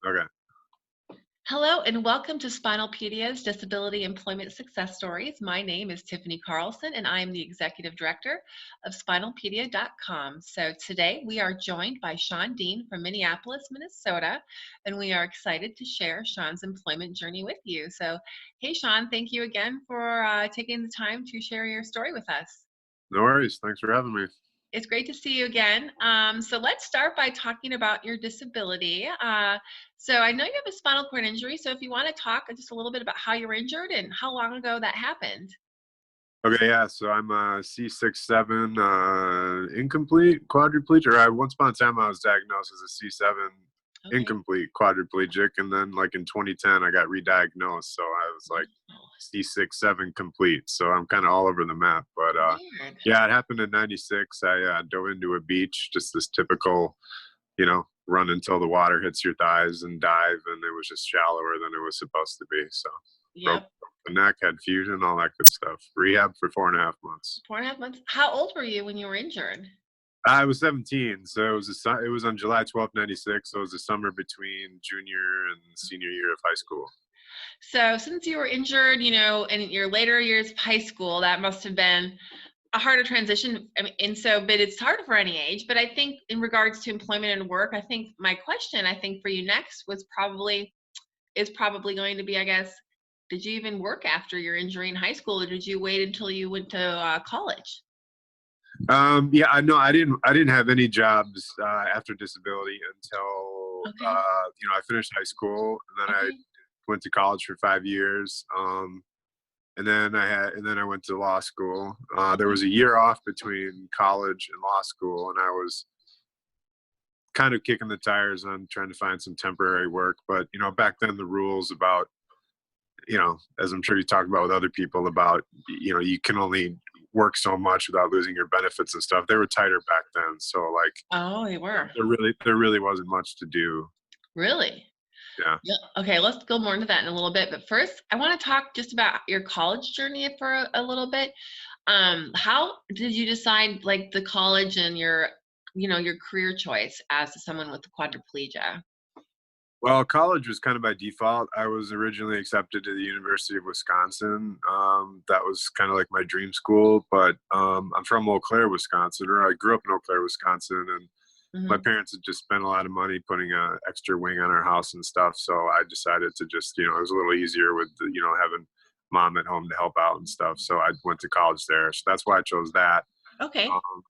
Okay. Hello and welcome to SPINALpedia's Disability Employment Success Stories. My name is Tiffany Carlson and I am the Executive Director of SPINALpedia.com. So today we are joined by Shawn Dean from Minneapolis, Minnesota, and we are excited to share Shawn's employment journey with you. So, hey Shawn, thank you again for taking the time to share your story with us. No worries. Thanks for having me. It's great to see you again. So let's start by talking about your disability. So I know you have a spinal cord injury. So if you want to talk just a little bit about how you were injured and how long ago that happened. Okay, yeah. So I'm a C6-7 incomplete quadriplegic. Or once upon a time I was diagnosed as a C7 Okay. incomplete quadriplegic, and then like in 2010 I got re-diagnosed. So I was like Oh, C6-7 complete. So I'm kind of all over the map. But weird. yeah, it happened in '96. I dove into a beach, just this typical, run until the water hits your thighs and dive, and it was just shallower than it was supposed to be. So broke Yep. the neck, had fusion, all that good stuff. Rehab for 4.5 months. 4.5 months. How old were you when you were injured? I was 17, so it was on July 12th, '96. So it was the summer between junior and senior year of high school. So since you were injured, in your later years of high school, that must have been a harder transition. I mean, but it's hard for any age. But I think in regards to employment and work, I think my question, I think for you next is probably going to be, I guess, did you even work after your injury in high school, or did you wait until you went to college? Yeah, I know I didn't have any jobs after disability until Okay. I finished high school, and then I Okay. went to college for 5 years. And then I went to law school. There Okay. was a year off between college and law school, and I was kind of kicking the tires on trying to find some temporary work. But back then the rules about, as I'm sure you talked about with other people about, you can only work so much without losing your benefits and stuff. They were tighter back then, so like Oh, they were. there really wasn't much to do. Really? Yeah. Yeah. Okay, let's go more into that in a little bit. But first, I want to talk just about your college journey for a little bit. How did you decide like the college and your career choice as someone with quadriplegia? Well, college was kind of by default. I was originally accepted to the University of Wisconsin. That was kind of like my dream school, but I'm from Eau Claire, Wisconsin, or I grew up in Eau Claire, Wisconsin, and my Hmm. parents had just spent a lot of money putting a extra wing on our house and stuff. So I decided to just, it was a little easier with, having mom at home to help out and stuff. So I went to college there. So that's why I chose that. Okay. Um,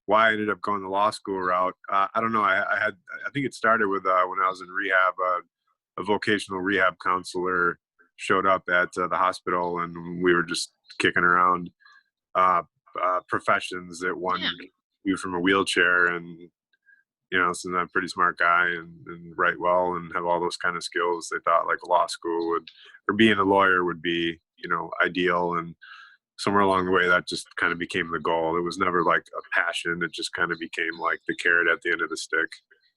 why I ended up going the law school route, I don't know. I think it started with when I was in rehab. A vocational rehab counselor showed up at the hospital, and we were just kicking around uh, professions that Yeah, one you from a wheelchair. And since I'm a pretty smart guy and write well and have all those kind of skills, they thought like law school would, or being a lawyer would be, ideal. And somewhere along the way, that just kind of became the goal. It was never like a passion. It just kind of became like the carrot at the end of the stick.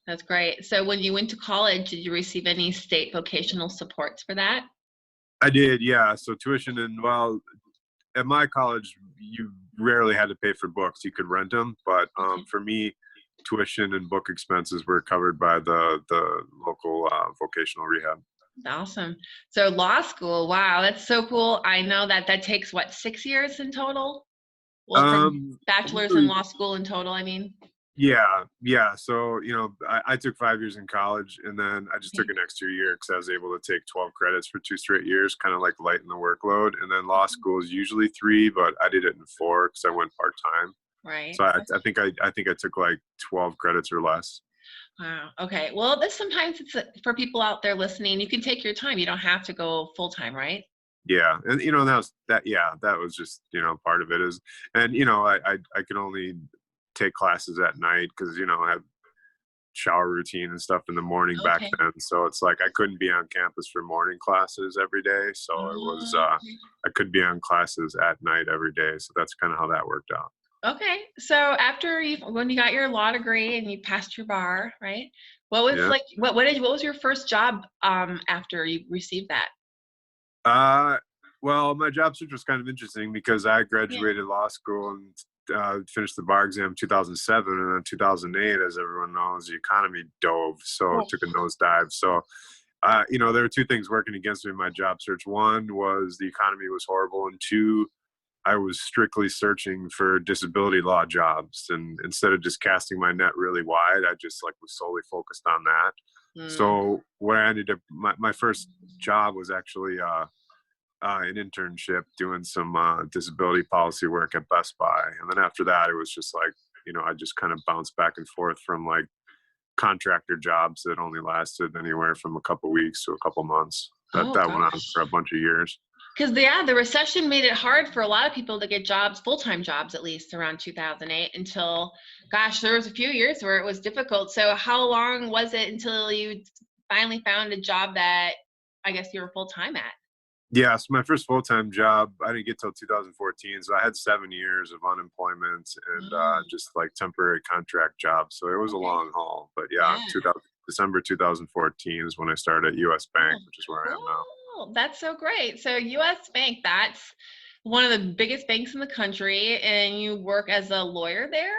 that's great. So when you went to college, did you receive any state vocational supports for that? I did, yeah. So tuition, and well, at my college, you rarely had to pay for books. You could rent them, but Okay. for me, tuition and book expenses were covered by the local vocational rehab. Awesome. So law school, wow, that's so cool. I know that takes what, 6 years in total? Well, from bachelor's in Usually, law school in total, I mean. yeah, yeah. So I took 5 years in college, and then I just took Okay. an extra year because I was able to take 12 credits for 2 straight years, kind of like lighten the workload. And then law Mhm. school is usually 3, but I did it in 4 because I went part time. Right. So I think I took like 12 credits or less. Wow. Okay. Well, this sometimes it's for people out there listening. You can take your time. You don't have to go full time, right? Yeah, and that was just part of it is, and I could only take classes at night because I have shower routine and stuff in the morning back Okay. then. So it's like I couldn't be on campus for morning classes every day. So it was Okay. I could be on classes at night every day. So that's kind of how that worked out. Okay. So when you got your law degree and you passed your bar, right? What was Yeah. like what was your first job after you received that? Uh well, my job search was kind of interesting because I Yeah. graduated law school in finished the bar exam 2007, and then 2008, as everyone knows, the economy dove, so it took a nosedive. So, there were two things working against me in my job search. One was the economy was horrible, and two, I was strictly searching for disability law jobs, and instead of just casting my net really wide, I just like was solely focused on that. So what I ended up, my first job was actually an internship doing some disability policy work at Best Buy. And then after that, it was just like, I just kind of bounced back and forth from like contractor jobs that only lasted anywhere from a couple weeks to a couple months. That went on for a bunch of years. Because the recession made it hard for a lot of people to get jobs, full-time jobs, at least around 2008, until, gosh, there was a few years where it was difficult. So how long was it until you finally found a job that I guess you were full-time at? Yeah, so my first full-time job, I didn't get till 2014. So I had 7 years of unemployment and just like temporary contract jobs. So it was a long haul. But yeah, December 2014 is when I started at US Bank, which is where I am now. That's so great. So US Bank, that's one of the biggest banks in the country, and you work as a lawyer there?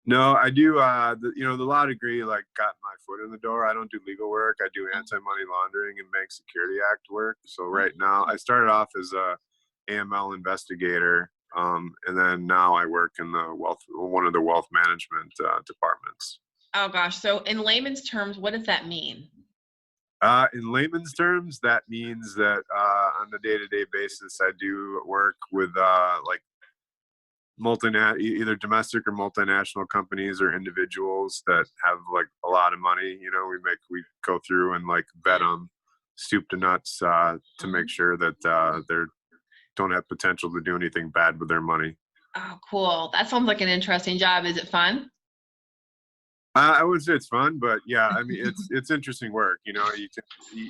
No, I do. The law degree like got my foot in the door. I don't do legal work. I do anti-money laundering and Bank Security Act work. So right now, I started off as a AML investigator, and then now I work in one of the wealth management departments. Oh gosh. So in layman's terms, what does that mean? In layman's terms, that means that on a day-to-day basis, I do work with like either domestic or multinational companies or individuals that have like a lot of money. We go through and like vet them soup to nuts to make sure that they don't have potential to do anything bad with their money. Oh, cool. That sounds like an interesting job. Is it fun? I wouldn't say it's fun, but yeah, I mean, it's interesting work. You can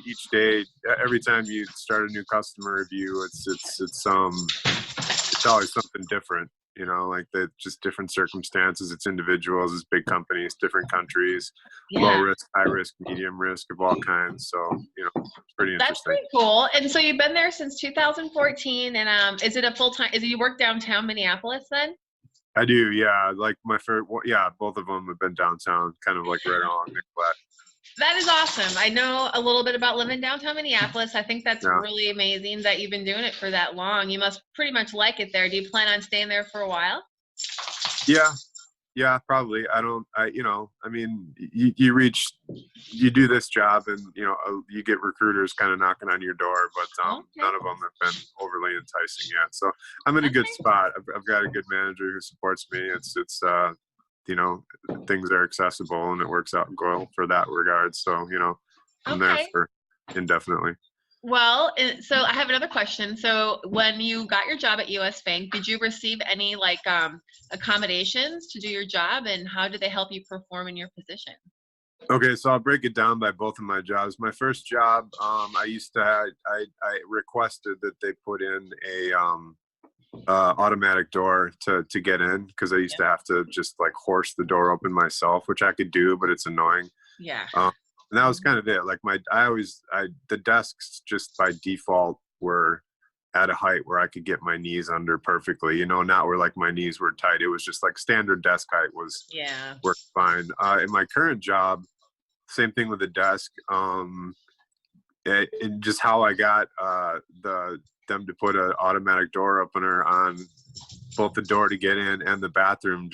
each day, every time you start a new customer review, it's always something different. Like just different circumstances. It's individuals, it's big companies, different countries, low risk, high risk, medium risk of all kinds. So, it's pretty interesting. That's pretty cool. And so you've been there since 2014. And is it a full-time, you work downtown Minneapolis then? I do, yeah. Like my first, both of them have been downtown, kind of like right along Nicollet. That is awesome. I know a little bit about living downtown Minneapolis. I think that's really amazing that you've been doing it for that long. You must pretty much like it there. Do you plan on staying there for a while? Yeah, probably. You do this job and, you get recruiters kind of knocking on your door, but none of them have been overly enticing yet. So I'm in a good spot. I've got a good manager who supports me. It's things are accessible and it works out well for that regard. So, I'm there for indefinitely. Well, so I have another question. So when you got your job at US Bank, did you receive any accommodations to do your job, and how did they help you perform in your position? Okay, so I'll break it down by both of my jobs. My first job, I requested that they put in a automatic door to get in, because I used to have to just like horse the door open myself, which I could do, but it's annoying. Yeah. And that was kind of it. Like the desks just by default were at a height where I could get my knees under perfectly, not where like my knees were tight. It was just like standard desk height worked fine. In my current job, same thing with the desk. And just how I got them to put an automatic door opener on both the door to get in and the bathroom,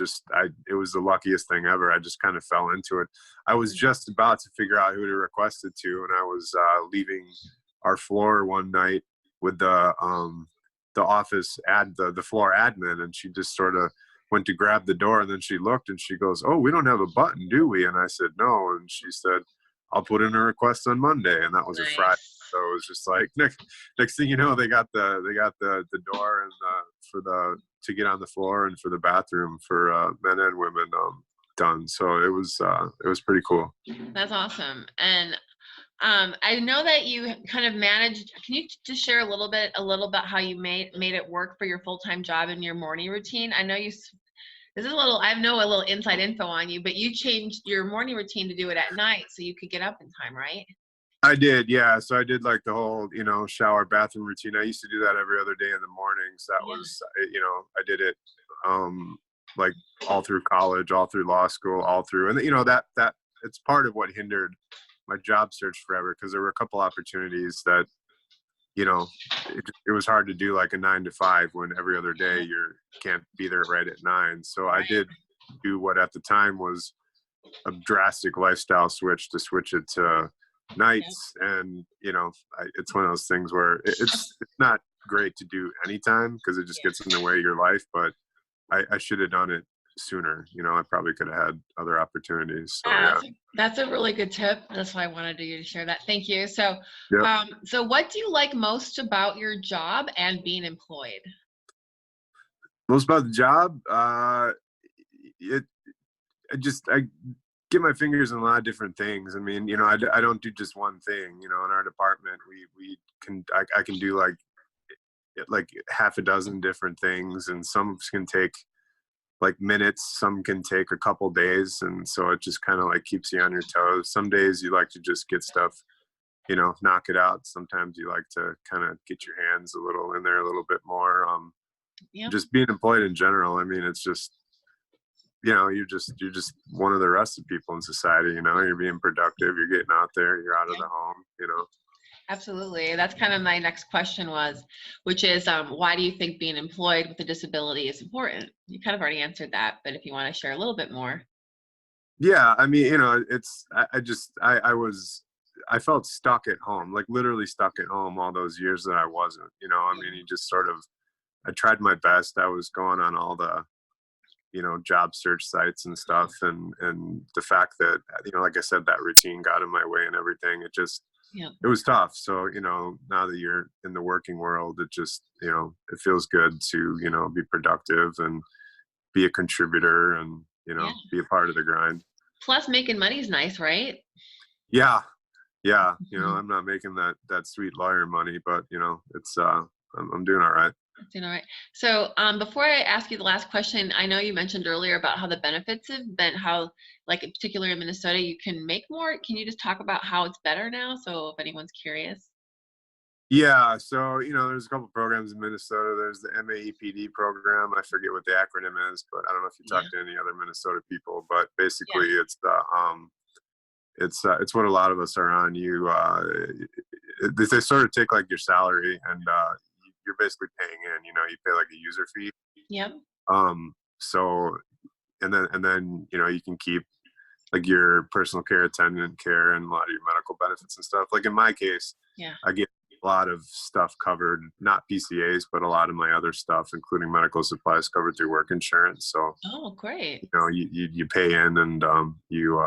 it was the luckiest thing ever. I just kind of fell into it. I was just about to figure out who to request it to, and I was leaving our floor one night with the office the floor admin, and she just sort of went to grab the door, and then she looked and she goes, "Oh, we don't have a button, do we?" And I said, "No." And she said, "I'll put in a request on Monday." And that was a Friday. So it was just like next thing you know, they got the door and to get on the floor and for the bathroom for men and women done. So it was pretty cool. That's awesome. And I know that you kind of managed. Can you just share a little bit how you made it work for your full-time job and your morning routine? I know I have a little inside info on you, but you changed your morning routine to do it at night so you could get up in time, right? I did, yeah. So I did like the whole, shower, bathroom routine. I used to do that every other day in the mornings. That was, I did it like all through college, all through law school, all through, and that it's part of what hindered my job search forever, because there were a couple opportunities that it was hard to do like a 9 to 5 when every other day you can't be there right at 9. So I did do what at the time was a drastic lifestyle switch, to switch it to nights. And it's one of those things where it's not great to do anytime, because it just gets in the way of your life. But I should have done it sooner. I probably could have had other opportunities. So yeah. That's a really good tip. That's why I wanted you to share that. Thank you. So, Yep. so what do you like most about your job and being employed? Most about the job, I get my fingers in a lot of different things. I mean, I don't do just one thing. In our department, I can do like half a dozen different things, and some can take like minutes, some can take a couple days, and so it just kind of like keeps you on your toes. Some days you like to just get stuff, knock it out. Sometimes you like to kind of get your hands a little in there a little bit more. Just being employed in general, I mean, it's just you're just one of the rest of people in society. You're being productive, you're getting out there, you're out of the home. Absolutely. That's kind of my next question which is, why do you think being employed with a disability is important? You kind of already answered that, but if you want to share a little bit more. Yeah, I mean, I felt stuck at home, like literally stuck at home all those years that I wasn't. I mean, you just sort of, I tried my best. I was going on all the job search sites and stuff, and the fact that like I said, that routine got in my way and everything. It was tough. So now that you're in the working world, it just it feels good to be productive and be a contributor, and be a part of the grind. Plus, making money is nice, right? Yeah. I'm not making that sweet lawyer money, but it's I'm doing all right. Doing all right. So before I ask you the last question, I know you mentioned earlier about how the benefits have been, how like in particular in Minnesota, you can make more. Can you just talk about how it's better now? So if anyone's curious. Yeah, so there's a couple programs in Minnesota. There's the MAEPD program. I forget what the acronym is, but I don't know if you talk to any other Minnesota people. But basically, it's the it's what a lot of us are on. They sort of take like your salary, and you're basically paying in. You pay like a user fee. Yep. So and then you can keep like your personal care, attendant care, and a lot of your medical benefits and stuff. Like in my case, I get a lot of stuff covered, not PCAs, but a lot of my other stuff, including medical supplies, covered through work insurance. So great. You pay in, and you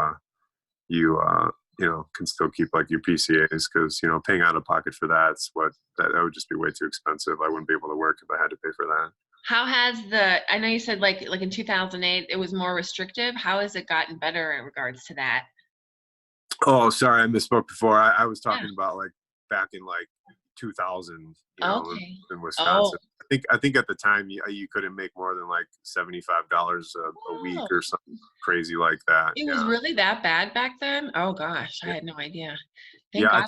can still keep like your PCAs, because paying out of pocket for that would just be way too expensive. I wouldn't be able to work if I had to pay for that. How has I know you said like in 2008 it was more restrictive. How has it gotten better in regards to that? Oh, sorry, I misspoke before. I was talking about like back in like 2000, Okay. in Wisconsin. I think at the time you couldn't make more than like $75 a week or something crazy like that. It was really that bad back then? Oh gosh, I had no idea. Thank Yeah, God.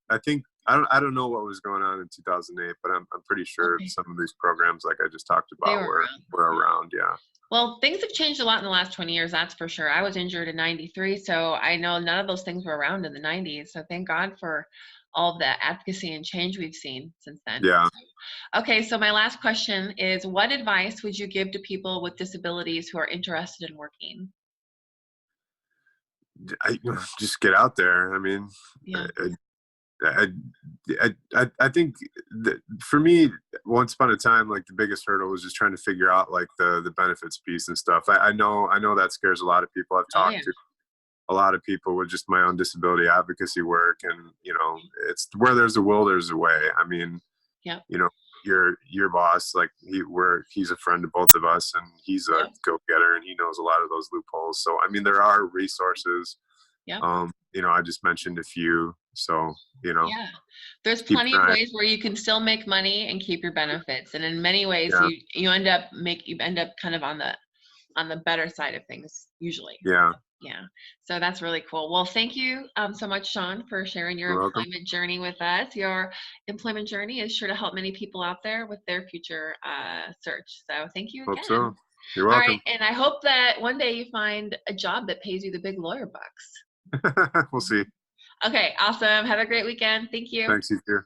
I think I don't know what was going on in 2008, but I'm pretty sure some of these programs like I just talked about were around. Yeah. Well, things have changed a lot in the last 20 years, that's for sure. I was injured in 93, so I know none of those things were around in the 90s. So thank God for all of the advocacy and change we've seen since then. Yeah. Okay, so my last question is, what advice would you give to people with disabilities who are interested in working? Just get out there. I mean, I think that for me, once upon a time, like the biggest hurdle was just trying to figure out like the benefits piece and stuff. I know that scares a lot of people. I've talked to a lot of people with just my own disability advocacy work, and it's where there's a will, there's a way. I mean, your boss, like he's a friend of both of us, and he's a go-getter, and he knows a lot of those loopholes. So I mean, there are resources. I just mentioned a few. So there's plenty of ways where you can still make money and keep your benefits, and in many ways you end up kind of on the better side of things usually. So that's really cool. Well, thank you so much, Shawn, for sharing your employment journey with us. Your employment journey is sure to help many people out there with their future search. So thank you again. Hope so. You're All welcome. right. And I hope that one day you find a job that pays you the big lawyer bucks. We'll see. Okay. Awesome. Have a great weekend. Thank you. Thanks, you too.